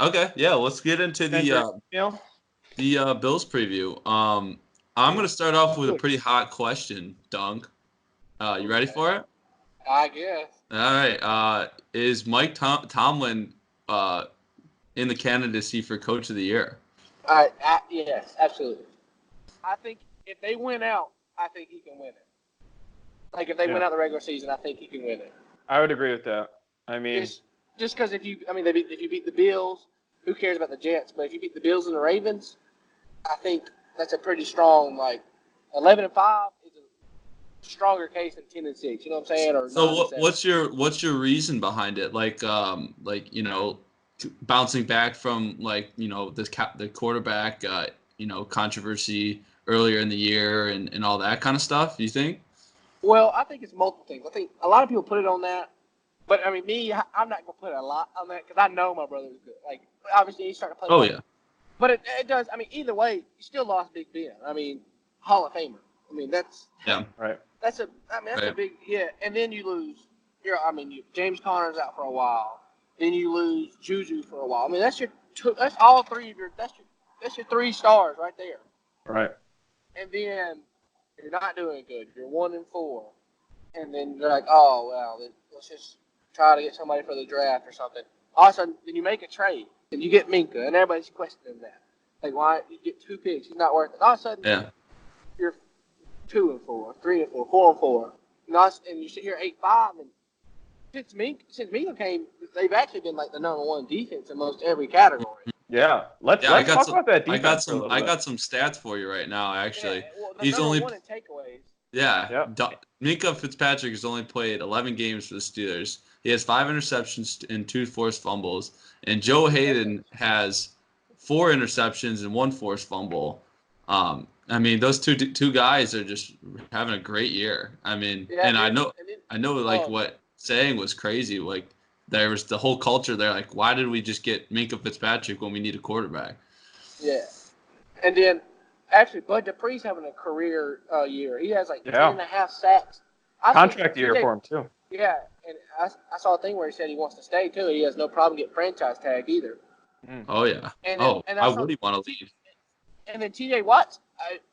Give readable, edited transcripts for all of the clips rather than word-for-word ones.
Okay, yeah, let's get into the Bills preview. I'm gonna start off with a pretty hot question, Dunk. You ready Okay. for it? I guess. All right. Is Mike Tomlin uh in the candidacy for Coach of the Year? All right. Yes, absolutely. I think if they win out, I think he can win it. Like if they win Yeah, out the regular season, I think he can win it. I would agree with that. I mean, Just because if you beat the Bills, who cares about the Jets? But if you beat the Bills and the Ravens, I think that's a pretty strong 11-5 is a stronger case than 10-6. You know what I'm saying? Or So 9-7. what's your reason behind it? Bouncing back from the quarterback controversy earlier in the year and all that kind of stuff. You think? Well, I think it's multiple things. I think a lot of people put it on that, but I mean, I'm not gonna put a lot on that because I know my brother's good. Like, obviously, he's starting to play Oh well, yeah, but it does. I mean, either way, you still lost Big Ben. I mean, Hall of Famer. I mean, yeah, right. that's a that's a right. big hit. And then you lose. James Conner's out for a while. Then you lose Juju for a while. I mean, that's all three of your 3 stars right there. Right. And then you're not doing good. You're 1-4. And then you're like, oh well, let's just try to get somebody for the draft or something. All of a sudden, then you make a trade and you get Minka, and everybody's questioning that. Like, why you get 2 picks? He's not worth it. All of a sudden, Yeah. you're 2-4, 3-4, 4-4. And you sit here 8-5, and since Minka came, they've actually been like the #1 defense in most every category. Yeah. Let's Yeah, I got talk some. about that I got defense for a some. little I bit. got some stats for you right now. Yeah, Actually, well, the he's number only. one in takeaways. Yeah, Yeah. Minka Fitzpatrick has only played 11 games for the Steelers. He has 5 interceptions and 2 forced fumbles, and Joe Hayden has 4 interceptions and 1 forced fumble. I mean, those two guys are just having a great year. I mean, Yeah, and dude. And then, I know like what saying was crazy. Like there was the whole culture there. Like, why did we just get Minka Fitzpatrick when we need a quarterback? yeah. And then, actually, Bud Dupree's having a career year. He has like 10 Yeah. and a half sacks. I think Contract year for him too. Yeah, and I saw a thing where he said he wants to stay too. He has no problem getting franchise tag either. Mm. Oh yeah. And then, Oh, and I why saw, would he want to leave? and then T.J. Watts,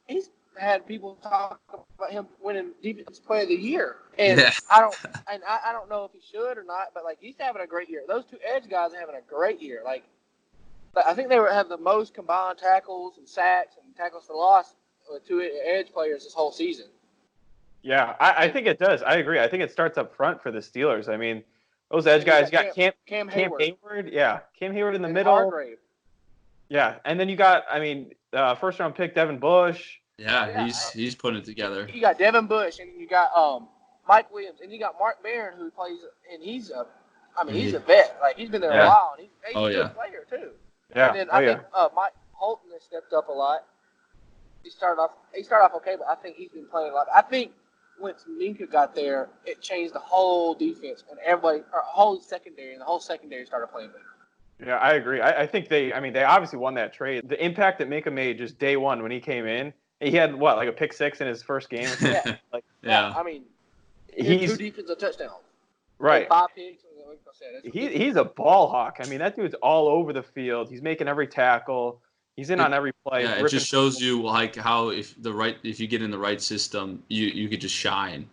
he's had people talk about him winning Defensive Player of the Year, and Yeah. I don't know if he should or not, but like he's having a great year. Those two edge guys are having a great year. Like I think they have the most combined tackles and sacks and tackles for loss with 2 edge players this whole season. Yeah, I think it does. I agree. I think it starts up front for the Steelers. I mean, those edge guys, you got Cam Hayward. Yeah, Cam Hayward in the and middle. Hargrave. Yeah, and then you got, I mean, first round pick Devin Bush. Yeah, he's putting it together. You got Devin Bush, and you got Mike Williams, and you got Mark Barron, who plays, and he's a vet. Like he's been there a while, and he's a good player too. Yeah. And then I think Mike Holton has stepped up a lot. He started off okay, but I think he's been playing a lot. I think once Minka got there, it changed the whole defense, and the whole secondary started playing better. Yeah, I agree. I think they obviously won that trade. The impact that Minka made just day one when he came in, he had like a pick 6 in his first game. Yeah. Yeah. I mean, he's 2 defensive touchdowns. Right. 5 picks. He's a ball hawk. I mean, that dude's all over the field. He's making every tackle. He's in on every play. Yeah, it just shows you like how if you get in the right system, you could just shine.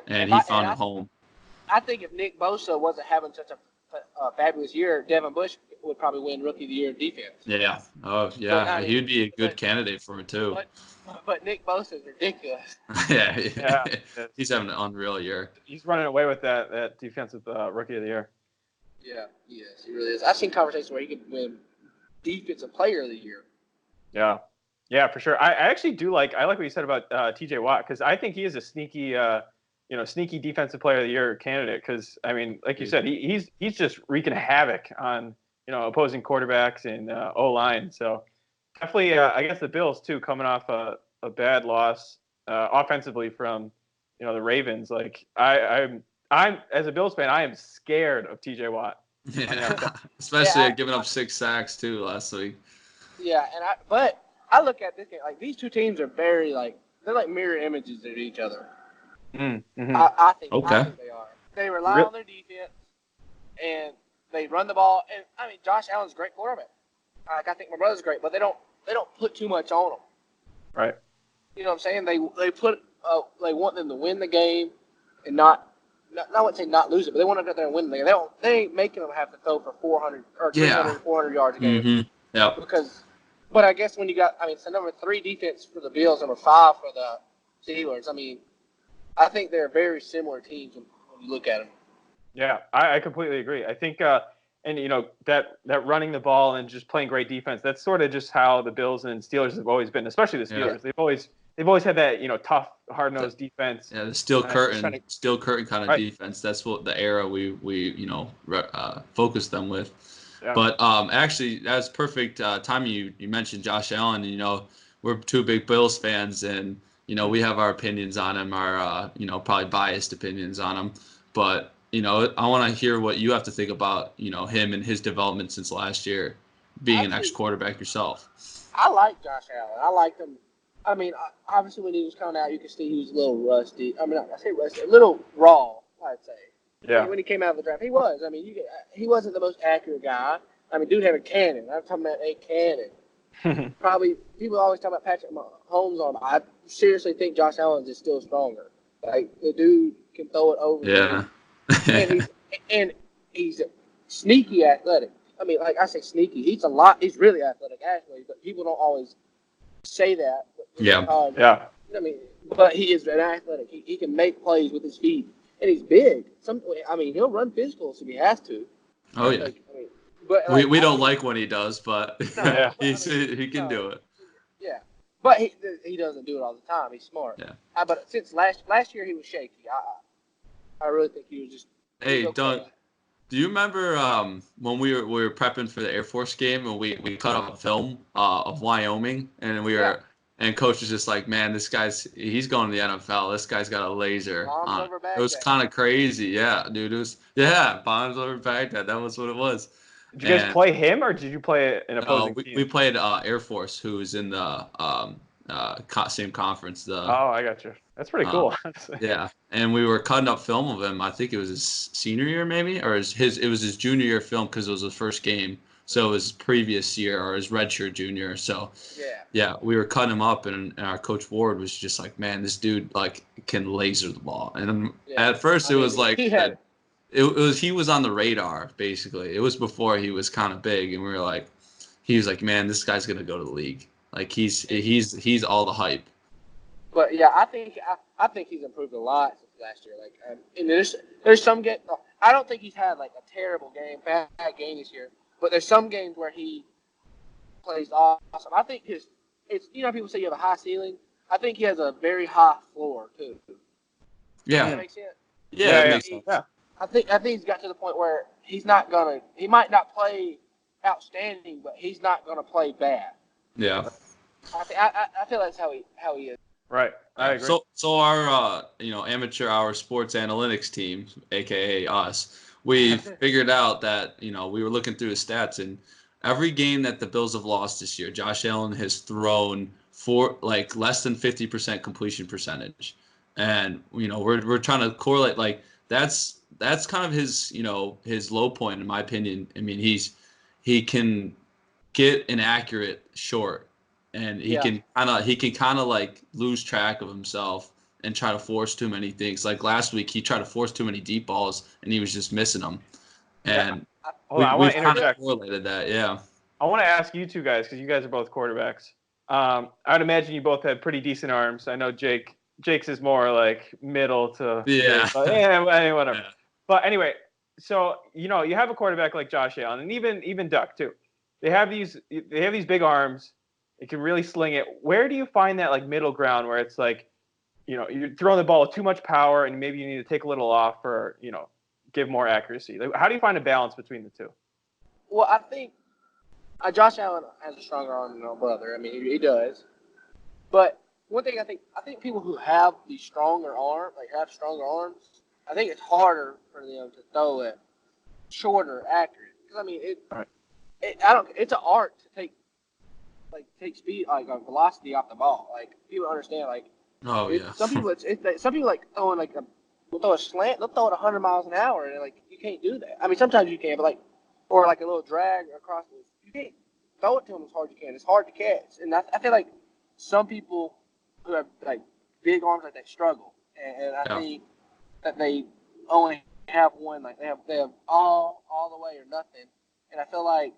And he found a home. I think if Nick Bosa wasn't having such a fabulous year, Devin Bush would probably win Rookie of the Year in defense. Yeah. Oh, yeah. He would be a good candidate for it too. But Nick Bosa is ridiculous. Yeah. He's having an unreal year. He's running away with that defensive Rookie of the Year. Yeah, yes, he really is. I've seen conversations where he could win Defensive Player of the Year. Yeah, for sure. I actually do like what you said about T.J. Watt, because I think he is a sneaky defensive player of the year candidate. Because I mean, like you said, he's just wreaking havoc on opposing quarterbacks and O-line. So definitely, I guess the Bills too, coming off a bad loss offensively from the Ravens. Like I'm as a Bills fan, I am scared of T.J. Watt. Yeah, especially giving up 6 sacks too last week. Yeah, but I look at this game like these two teams are very they're like mirror images of each other. Mm-hmm. I think Okay. they are. They rely on their defense, and They run the ball, and I mean Josh Allen's a great quarterback. Like I think my brother's great, but they don't put too much on him. Right. You know what I'm saying? They they want them to win the game and not I wouldn't say not lose it, but they want to get there and win the game. They ain't making them have to throw for 400 or 300, 400 yards a game. Mm-hmm. Yeah. But I guess when you got, it's the number 3 defense for the Bills, number 5 for the Steelers. I mean, I think they're very similar teams when you look at them. Yeah, I completely agree. I think, and that running the ball and just playing great defense, that's sort of just how the Bills and Steelers have always been, especially the Steelers. Yeah. They've always had that, tough, hard-nosed defense. Yeah, the steel curtain kind of defense. That's what the era we focused them with. Yeah. But actually, that's perfect timing. You mentioned Josh Allen. We're 2 big Bills fans, and we have our opinions on him, our probably biased opinions on him. But I want to hear what you have to think about him and his development since last year, being an ex-quarterback yourself. I like Josh Allen. I like him. I mean, obviously when he was coming out, you could see he was a little rusty. I mean, I say rusty, a little raw, I'd say. Yeah. When he came out of the draft, he was. I mean, he wasn't the most accurate guy. I mean, dude had a cannon. I'm talking about a cannon. Probably people always talk about Patrick Mahomes on. I seriously think Josh Allen is still stronger. Like the dude can throw it over. Yeah. and he's sneaky athletic. I mean, like I say, sneaky. He's really athletic, actually, but people don't always say that. Yeah. I mean, but he is an athletic. He can make plays with his feet, and he's big. He'll run physicals if he has to. Oh yeah. We don't like when he does, but he can do it. Yeah, but he doesn't do it all the time. He's smart. Yeah. But since last year he was shaky. I really think he was just. Hey, Doug, do you remember when we were prepping for the Air Force game and we cut up a film of Wyoming and we were and coach was just like, man, he's going to the NFL. This guy's got a laser. It was kind of crazy, yeah, dude. It was bombs over Baghdad. That was what it was. Did you guys play him or did you play an opposing team? We played Air Force, who was in the same conference. I got you. That's pretty cool. Yeah, and we were cutting up film of him. I think it was his senior year, maybe, or it was his junior year film because it was his first game. So it was his previous year or his redshirt junior. So yeah, we were cutting him up, and our coach Ward was just like, man, this dude can laser the ball. And at first it was like he was on the radar basically. It was before he was kind of big, and he was like, man, this guy's gonna go to the league. Like he's all the hype. But yeah, I think he's improved a lot since last year. Like, and there's some game. I don't think he's had like a terrible game, bad game this year. But there's some games where he plays awesome. I think it's people say you have a high ceiling. I think he has a very high floor too. Yeah. Does that make sense? Yeah. I think he's got to the point where he might not play outstanding, but he's not gonna play bad. Yeah. I feel that's how he is. Right. I agree. So our amateur hour sports analytics team, aka us, we figured out that we were looking through his stats, and every game that the Bills have lost this year, Josh Allen has thrown for like less than 50% completion percentage, and we're trying to correlate that's kind of his his low point in my opinion. I mean he can get an accurate short. And he can kind of like lose track of himself and try to force too many things. Like last week, he tried to force too many deep balls, and he was just missing them. And we've kind of correlated that. Yeah. I want to ask you two guys because you guys are both quarterbacks. I'd imagine you both have pretty decent arms. I know Jake's is more like middle to whatever. Yeah. But anyway, so you have a quarterback like Josh Allen, and even Duck too. They have these big arms. It can really sling it. Where do you find that like middle ground where it's like, you're throwing the ball with too much power and maybe you need to take a little off or, give more accuracy? Like, how do you find a balance between the two? Well, I think Josh Allen has a stronger arm than my brother. I mean, he does. But one thing I think people who have the stronger arm, have stronger arms, I think it's harder for them to throw it shorter, accurate. Because I mean, it's an art to take speed, velocity off the ball. Like people understand, some people will throw a slant, they'll throw it 100 miles an hour, and you can't do that. I mean, sometimes you can, but or like a little drag across. You can't throw it to him as hard as you can. It's hard to catch, and I feel like some people who have like big arms like that struggle, and I think that they only have one, like they have all the way or nothing, and I feel like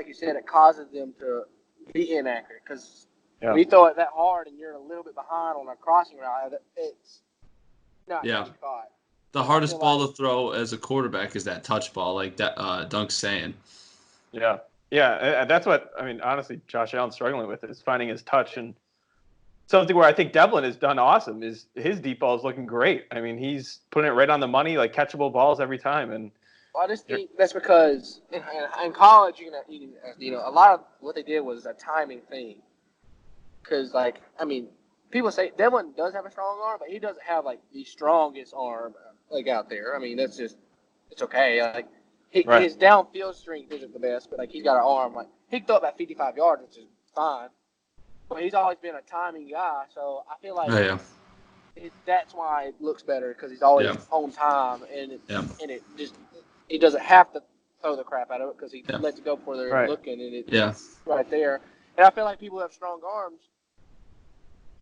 you said, it causes them to be inaccurate because when you throw it that hard and you're a little bit behind on a crossing route, it's not getting caught. The hardest ball to throw as a quarterback is that touch ball, like that Dunk's saying. Yeah. Yeah, and that's what, I mean, honestly, Josh Allen's struggling with is finding his touch. And something where I think Devlin has done awesome is his deep ball is looking great. I mean, he's putting it right on the money, like catchable balls every time. And I just think that's because in college, you know, a lot of what they did was a timing thing. Because, like, I mean, people say Devlin does have a strong arm, but he doesn't have, like, the strongest arm, like, out there. I mean, that's just, it's okay. Like, his downfield strength isn't the best, but, like, he's got an arm. Like, he can throw about 55 yards, which is fine. But he's always been a timing guy, so I feel like that's why it looks better, because he's always on time, and it just he doesn't have to throw the crap out of it because he lets it go before they're looking, and it's right there. And I feel like people who have strong arms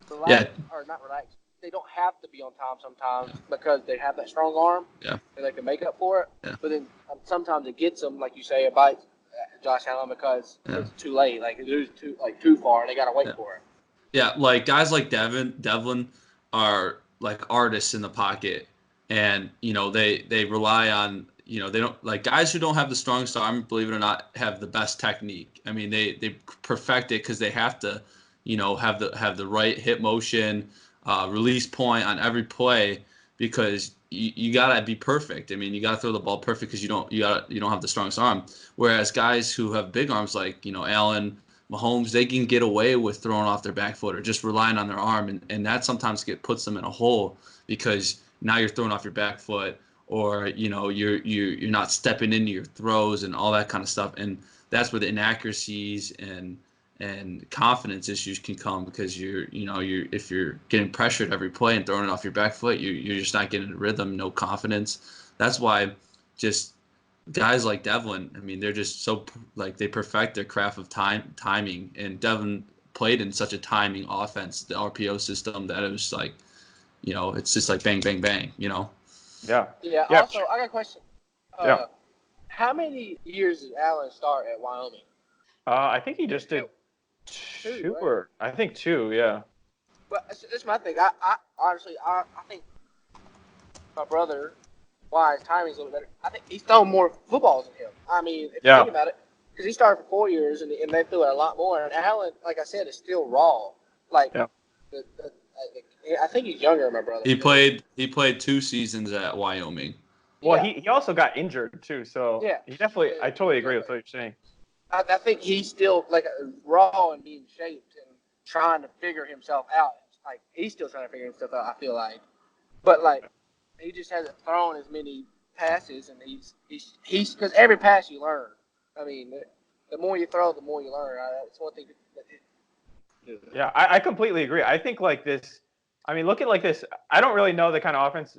relax, or not relax. They don't have to be on time sometimes because they have that strong arm. Yeah. And they can make up for it. Yeah. But then sometimes it gets them, like you say, it bites Josh Allen because it's too late. Like it's too far, and they got to wait for it. Yeah, like guys like Devlin are like artists in the pocket, and you know they rely on, you know, they don't, like guys who don't have the strongest arm, believe it or not, have the best technique. I mean, they perfect it because they have to, you know, have the right hip motion, release point on every play, because you gotta be perfect. I mean, you gotta throw the ball perfect because you don't have the strongest arm. Whereas guys who have big arms, like, you know, Allen, Mahomes, they can get away with throwing off their back foot or just relying on their arm, and that sometimes puts them in a hole because now you're throwing off your back foot, or you know you're not stepping into your throws and all that kind of stuff, and that's where the inaccuracies and confidence issues can come, because if you're getting pressured every play and throwing it off your back foot, you're just not getting a rhythm, no confidence. That's why just guys like Devlin, I mean, they're just so, like, they perfect their craft of timing, and Devlin played in such a timing offense, the RPO system, that it was like, you know, it's just like bang, bang, bang, you know. Yeah. Also, I got a question. How many years did Allen start at Wyoming? I think he just did two, or I think two. Yeah. But that's my thing. I honestly think my brother, why his timing's a little better. I think he's thrown more footballs than him. I mean, if you think about it, because he started for 4 years and they threw it a lot more. And Allen, like I said, is still raw. Like, I think he's younger than my brother. He played 2 seasons at Wyoming. Well, he also got injured too, so he definitely. I totally agree with what you're saying. I think he's still like raw and being shaped and trying to figure himself out. Like, he's still trying to figure himself out, I feel like. But like, he just hasn't thrown as many passes, and he's because every pass you learn. I mean, the more you throw, the more you learn. That's one thing. Yeah, I completely agree. I think like this. I mean, look at like this. I don't really know the kind of offense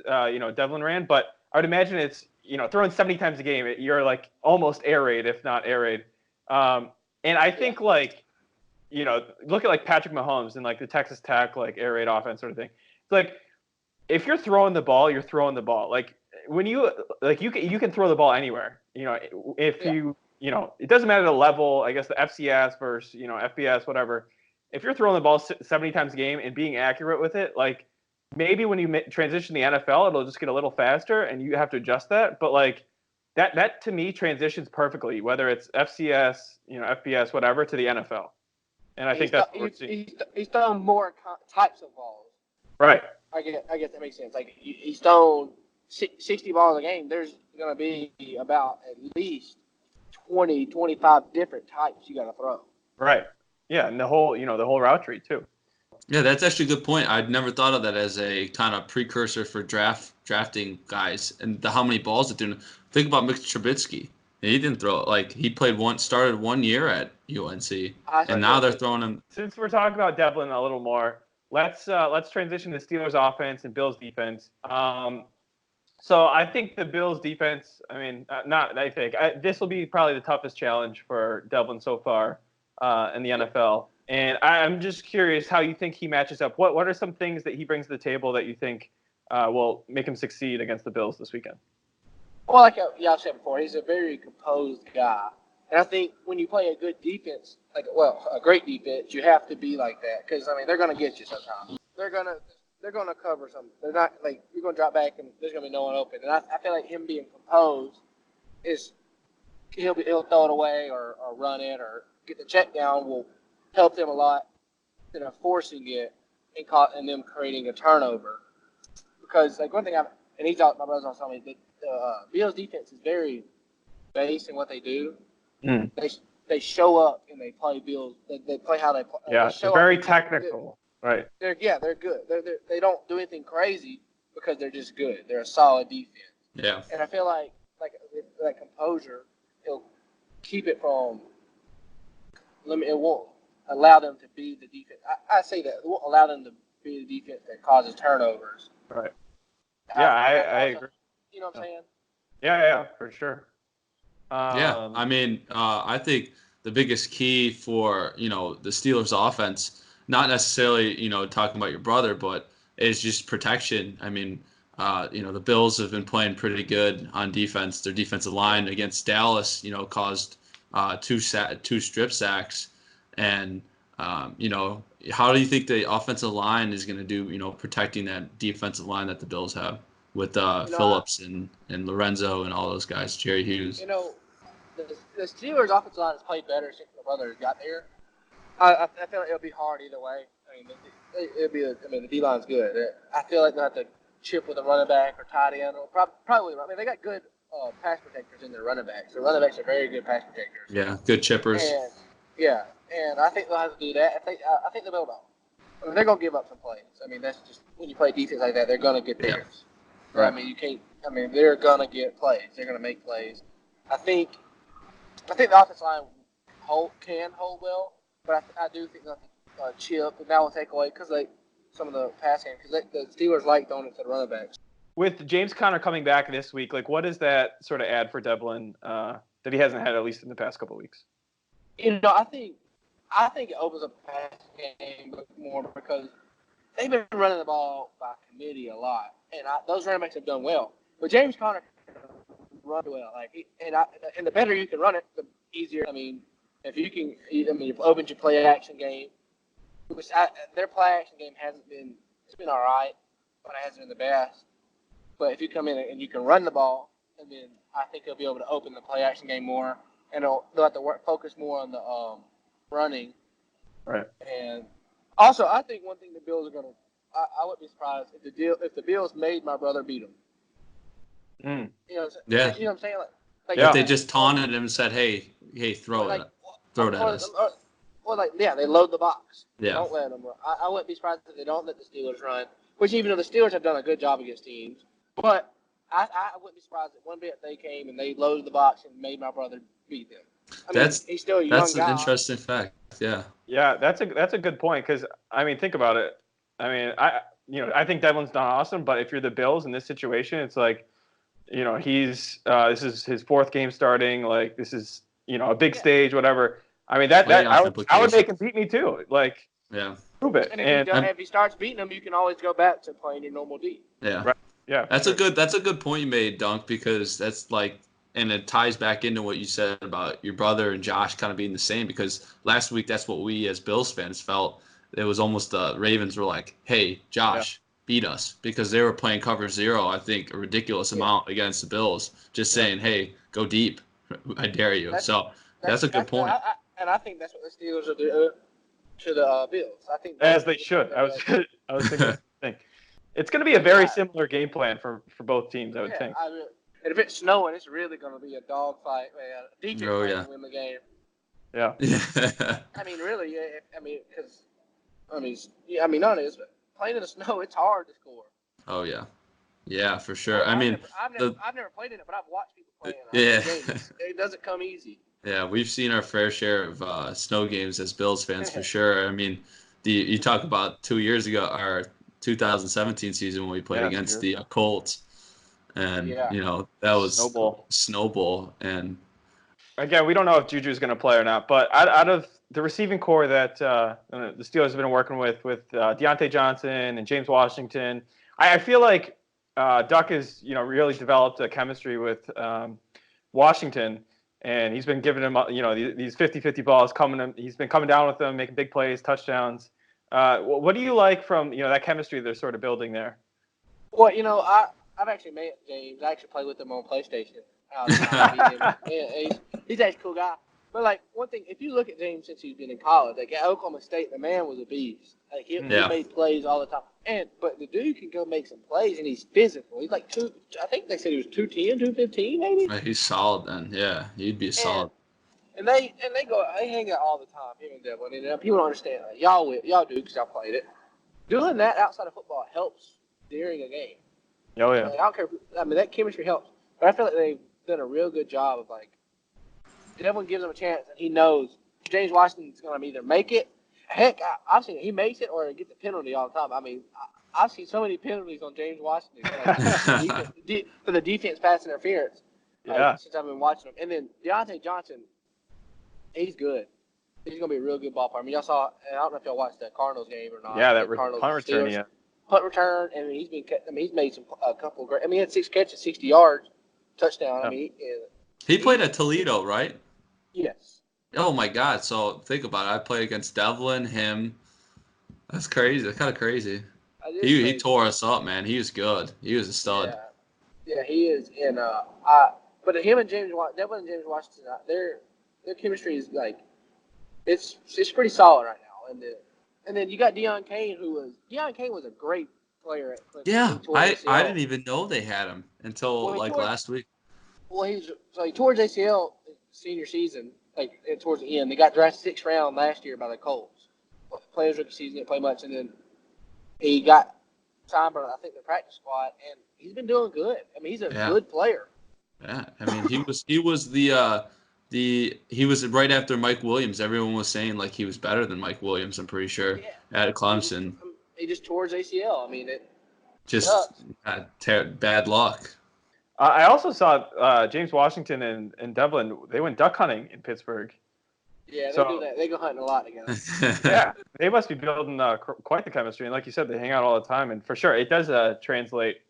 Devlin ran, but I would imagine it's, you know, throwing 70 times a game. You're like almost air raid, if not air raid. And I think like, you know, look at like Patrick Mahomes and like the Texas Tech like air raid offense sort of thing. It's like, if you're throwing the ball, you're throwing the ball. Like when you can throw the ball anywhere. You know, if you know, it doesn't matter the level. I guess the FCS versus, you know, FBS, whatever. If you're throwing the ball 70 times a game and being accurate with it, like maybe when you transition to the NFL, it'll just get a little faster and you have to adjust that. But like that to me transitions perfectly, whether it's FCS, you know, FBS, whatever, to the NFL. And I think that's what we're seeing. He's thrown more types of balls. Right. I guess that makes sense. Like, he's thrown 60 balls a game. There's going to be about at least 20, 25 different types you got to throw. Right. Yeah, and the whole route tree too. Yeah, that's actually a good point. I'd never thought of that as a kind of precursor for drafting guys, and how many balls it did. Think about Mitch Trubisky. He didn't throw it. Like, he started 1 year at UNC, and now they're throwing him. Since we're talking about Devlin a little more, let's transition to Steelers offense and Bills defense. So So I think the Bills defense, this will be probably the toughest challenge for Devlin so far in the NFL. And I'm just curious how you think he matches up. What are some things that he brings to the table that you think will make him succeed against the Bills this weekend? Well, like y'all said before, he's a very composed guy. And I think when you play a good defense, a great defense, you have to be like that. Because, they're going to get you sometimes. They're going to cover some. They're not, you're going to drop back and there's going to be no one open. And I feel like him being composed is he'll throw it away or run it or get the check down will help them a lot instead of forcing it and them creating a turnover. Because, one thing my brother's on telling me, the Bills defense is very base in what they do. Mm. They show up and they play Bills. They play how they play. Yeah, they're very technical. Right. They're good. They don't do anything crazy because they're just good. They're a solid defense. Yeah. And I feel like that composure, it'll keep it from limit. It won't allow them to be the defense. I say that it won't allow them to be the defense that causes turnovers. Right. Yeah, I agree. You know what I'm saying? Yeah, for sure. I think the biggest key for, the Steelers offense, not necessarily, talking about your brother, but is just protection. The Bills have been playing pretty good on defense. Their defensive line against Dallas, caused two strip sacks. And, how do you think the offensive line is going to do, protecting that defensive line that the Bills have with Phillips and Lorenzo and all those guys, Jerry Hughes? The Steelers' offensive line has played better since my brother got there. I feel like it'll be hard either way. The D-line's good. I feel like they'll have to chip with a running back or tight end. Or probably. They got good pass protectors in their running backs. Their running backs are very good pass protectors. Yeah, good chippers. And I think they'll have to do that. I think they'll be able to. They're gonna give up some plays. That's just when you play defense like that, they're gonna get theirs. Yeah. Right. You can't. They're gonna get plays. They're gonna make plays. I think the offensive line can hold well, but I do think they'll chip, and that will take away because some of the pass game because the Steelers like throwing it to the running backs. With James Conner coming back this week, what does that sort of add for Devlin that he hasn't had at least in the past couple of weeks? I think it opens up the pass game more because they've been running the ball by committee a lot, and those running backs have done well. But James Conner run well, and the better you can run it, the easier. If you can, you've opened your play action game. Which their play action game it's been all right, but it hasn't been the best. But if you come in and you can run the ball, and then I think they'll be able to open the play action game more, and they'll have to focus more on the running. Right. And also, I think one thing the Bills are gonna, I wouldn't be surprised if the Bills made my brother beat them. Mm. Yeah. You know what I'm saying? If they just taunted him and said, "Hey, throw it at us." They load the box. Yeah. Don't let them run. I wouldn't be surprised if they don't let the Steelers run, which even though the Steelers have done a good job against teams, but I wouldn't be surprised if one bit they came and they loaded the box and made my brother beat them. He's still a young guy. That's an interesting fact. Yeah. Yeah, that's a good point because think about it. I think Devlin's done awesome, but if you're the Bills in this situation, it's he's this is his fourth game starting. This is a big stage, whatever. I would make him beat me too. Prove it. And if he starts beating them, you can always go back to playing your normal D. Yeah. Right. Yeah. That's a good point you made, Dunk, because that's and it ties back into what you said about your brother and Josh kind of being the same, because last week that's what we as Bills fans felt. It was almost the Ravens were like, "Hey, Josh, beat us," because they were playing cover zero, I think, a ridiculous amount against the Bills, just saying, "Hey, go deep. I dare you." That's a good point. I think that's what the Steelers will do to the Bills. I think as they should. I was thinking the same thing. It's going to be a very similar game plan for both teams, I would think. And if it's snowing, it's really going to be a dogfight, man. Defense can win the game. Yeah. Really, because honest, playing in the snow, it's hard to score. Oh yeah, for sure. I've never played in it, but I've watched people play in it. It doesn't come easy. Yeah, we've seen our fair share of snow games as Bills fans for sure. You talk about 2 years ago, our 2017 season when we played against the Colts, And, that was snowball. And again, we don't know if Juju's going to play or not, but out of the receiving core that the Steelers have been working with Deontay Johnson and James Washington, I feel like Duck has really developed a chemistry with Washington, and he's been giving him these 50-50 balls coming. He's been coming down with them, making big plays, touchdowns. What do you like from that chemistry they're sort of building there? Well, I've actually met James. I actually played with him on PlayStation. He's actually a cool guy. But, like, one thing, if you look at James since he's been in college, like, at Oklahoma State, the man was a beast. Like, he made plays all the time. But the dude can go make some plays, and he's physical. He's like I think they said he was 210, 215, maybe? He's solid then. Yeah, he'd be solid. And they hang out all the time, him and Devlin. And people don't understand. Like, y'all do because y'all played it. Doing that outside of football helps during a game. Oh, yeah. Like, I don't care. That chemistry helps. But I feel like they've done a real good job of, like, Devlin gives him a chance, and he knows James Washington's going to either make it. Heck, I've seen it. He makes it or gets the penalty all the time. I mean, I've seen so many penalties on James Washington for the defense pass interference since I've been watching him. And then Deontay Johnson, he's good. He's going to be a real good ball player. I mean, y'all saw – I don't know if y'all watched that Cardinals game or not. Yeah, that punt return, yeah. Punt return, and he's made a couple of great – I mean, he had 6 catches, 60 yards, touchdown. Yeah. I mean, he played at Toledo, right? Yes. Oh, my God. So think about it. I played against Devlin, him. That's crazy. That's kind of crazy. He tore us up, man. He was good. He was a stud. Yeah, he is. And but him and Devlin and James Washington, their chemistry is like it's pretty solid right now. And then you got Deion Kane was a great player at Clemson. Yeah, I didn't even know they had him until last week. Well, he tore his ACL senior season, towards the end. They got drafted 6th round last year by the Colts. Played his rookie season, didn't play much, and then he got signed by I think the practice squad, and he's been doing good. I mean, he's a good player. Yeah, I mean, he was he was right after Mike Williams. Everyone was saying like he was better than Mike Williams. I'm pretty sure at Clemson. He just tore his ACL. I mean, it just bad luck. I also saw James Washington and Devlin. They went duck hunting in Pittsburgh. Yeah, they do that. They go hunting a lot together. Yeah, they must be building quite the chemistry. And like you said, they hang out all the time. And for sure, it does translate,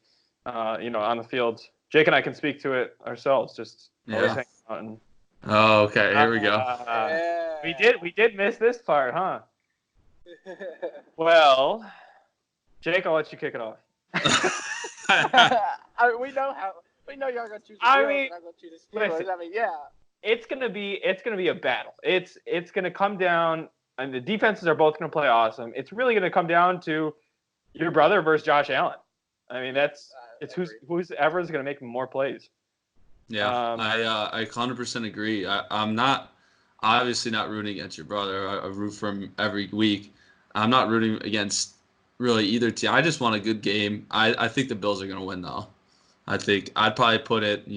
on the field. Jake and I can speak to it ourselves. Just always hanging out. And, oh, okay. Here we go. We did miss this part, huh? Well, Jake, I'll let you kick it off. We know y'all gonna choose. Listen, it's gonna be a battle. It's gonna come down, and the defenses are both gonna play awesome. It's really gonna come down to your brother versus Josh Allen. I mean, it's who's ever is gonna make more plays. Yeah, I 100% agree. I'm obviously not rooting against your brother. I root for him every week. I'm not rooting against really either team. I just want a good game. I think the Bills are gonna win though. I think I'd probably put it,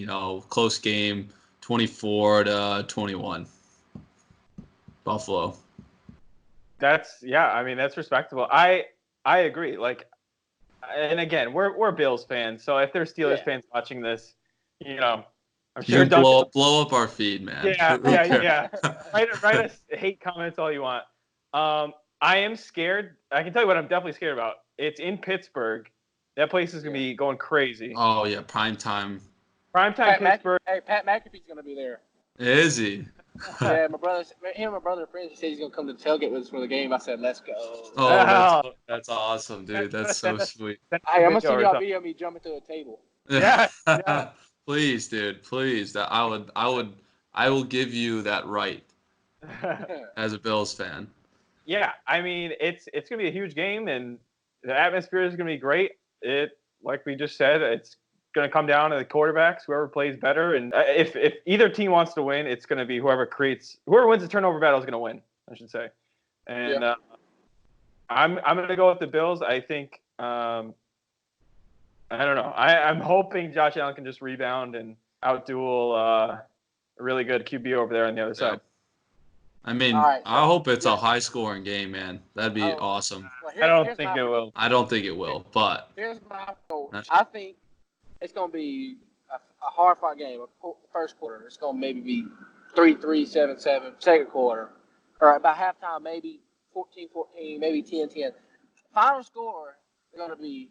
close game, 24-21. Buffalo. That's respectable. I agree. And again, we're Bills fans, so if there's Steelers fans watching this, I'm sure blow up our feed, man. Yeah. Write us hate comments all you want. I am scared. I can tell you what I'm definitely scared about. It's in Pittsburgh. That place is gonna be going crazy. Oh yeah, prime time. Pittsburgh. Pat McAfee's gonna be there. Is he? Yeah, my brother are friends. He said he's gonna come to the tailgate with us for the game. I said, let's go. Oh, that's awesome, dude. That's so sweet. Hey, I'm gonna send y'all a video of me jumping through a table. Yeah. Please, dude. Please. I will give you that right as a Bills fan. Yeah, I mean it's gonna be a huge game, and the atmosphere is gonna be great. Like we just said, it's going to come down to the quarterbacks, whoever plays better. And if either team wants to win, it's going to be whoever wins the turnover battle is going to win, I should say. And I'm going to go with the Bills. I think I don't know. I'm hoping Josh Allen can just rebound and outduel a really good QB over there on the other side. I mean, I hope it's a high-scoring game, man. That'd be awesome. Well, I don't think it will. I don't think it will, but here's my goal. I think it's going to be a hard-fought game. First quarter, it's going to maybe be 3-3, 7-7. Second quarter, or about halftime, maybe 14-14, maybe 10-10. Final score is going to be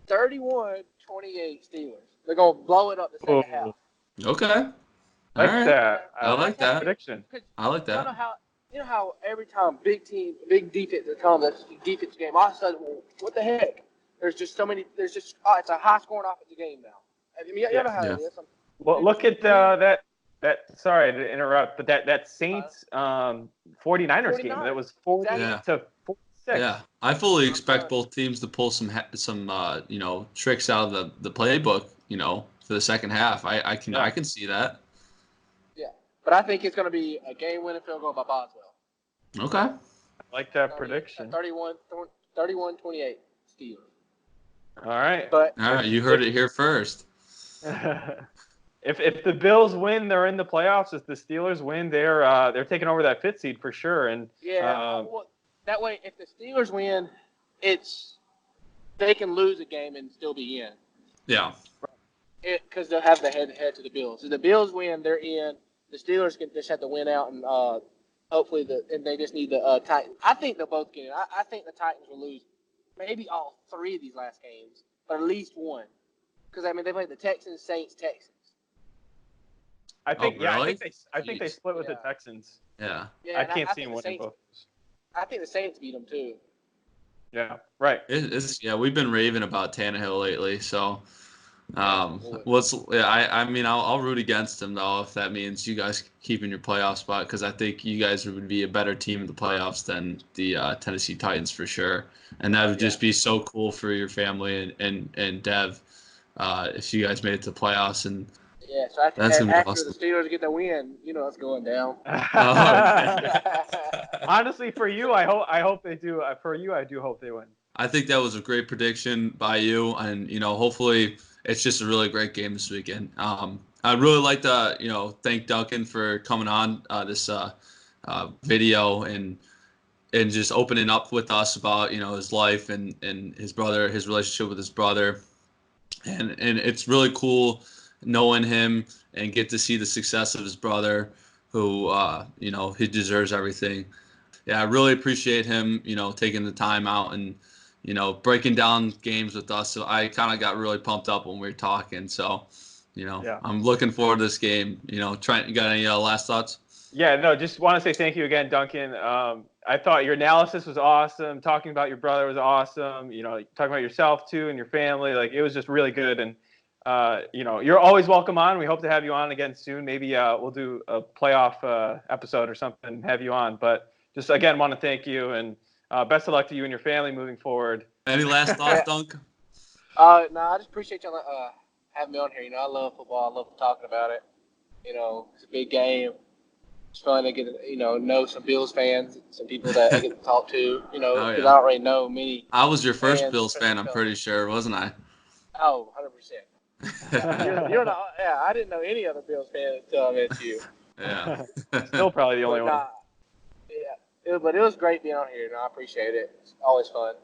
31-28 Steelers. They're going to blow it up the second half. Okay. Like All right. that. I like that. Prediction. I like that. You know how every time big defense that comes, that's a defense game, all of a sudden, well, what the heck? There's just so many. There's just it's a high-scoring offensive game now. I mean, you know how it is. Well, look at that. Sorry to interrupt, but that Saints 49ers game that was 40 to 46. Yeah, I fully expect both teams to pull some tricks out of the playbook, for the second half. I can see that. Yeah, but I think it's going to be a game-winning field goal by Boswell. Okay. I like that prediction. 31-28 Steelers. All right. All right, you heard it here first. If the Bills win, they're in the playoffs. If the Steelers win, they're taking over that 5th seed for sure. And that way, if the Steelers win, they can lose a game and still be in. Yeah. Because they'll have the head-to-head to the Bills. If the Bills win, they're in. The Steelers can just have to win out, and hopefully they just need the Titans. I think they'll both get in. I think the Titans will lose maybe all 3 of these last games, but at least one. Because I mean, they played the Texans, Saints, Texans. I think really? I think they split with the Texans. Yeah. I can't see them winning both. I think the Saints beat them too. Yeah. Right. We've been raving about Tannehill lately, so. I'll root against him though if that means you guys keeping your playoff spot, because I think you guys would be a better team in the playoffs than the Tennessee Titans for sure, and that would just be so cool for your family and Dev if you guys made it to playoffs. And so after awesome. the Steelers get the win, it's going down. Honestly, for you, I hope they do. For you, I do hope they win. I think that was a great prediction by you, and hopefully it's just a really great game this weekend. I'd really like to thank Duncan for coming on this video and just opening up with us about his life and his brother, his relationship with his brother, and it's really cool knowing him and get to see the success of his brother, who he deserves everything. Yeah, I really appreciate him taking the time out and breaking down games with us. So I kind of got really pumped up when we were talking. So, I'm looking forward to this game. Trent, you got any last thoughts? Yeah, no, just want to say thank you again, Duncan. I thought your analysis was awesome. Talking about your brother was awesome. Talking about yourself too and your family. Like, it was just really good. And, you're always welcome on. We hope to have you on again soon. Maybe we'll do a playoff episode or something, have you on. But just, again, want to thank you. And best of luck to you and your family moving forward. Any last thoughts, Dunk? No, I just appreciate y'all having me on here. I love football. I love talking about it. It's a big game. It's fun to get know some Bills fans, some people that I get to talk to. Because I don't really know many. I was your first Bills fan, I'm pretty sure, wasn't I? Oh, 100%. You're not. Yeah, I didn't know any other Bills fan until I met you. Yeah. Still probably the only one. But it was great being on here, and I appreciate it. It's always fun.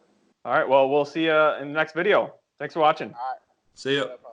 All right. Well, we'll see you in the next video. Thanks for watching. All right. See ya. No problem.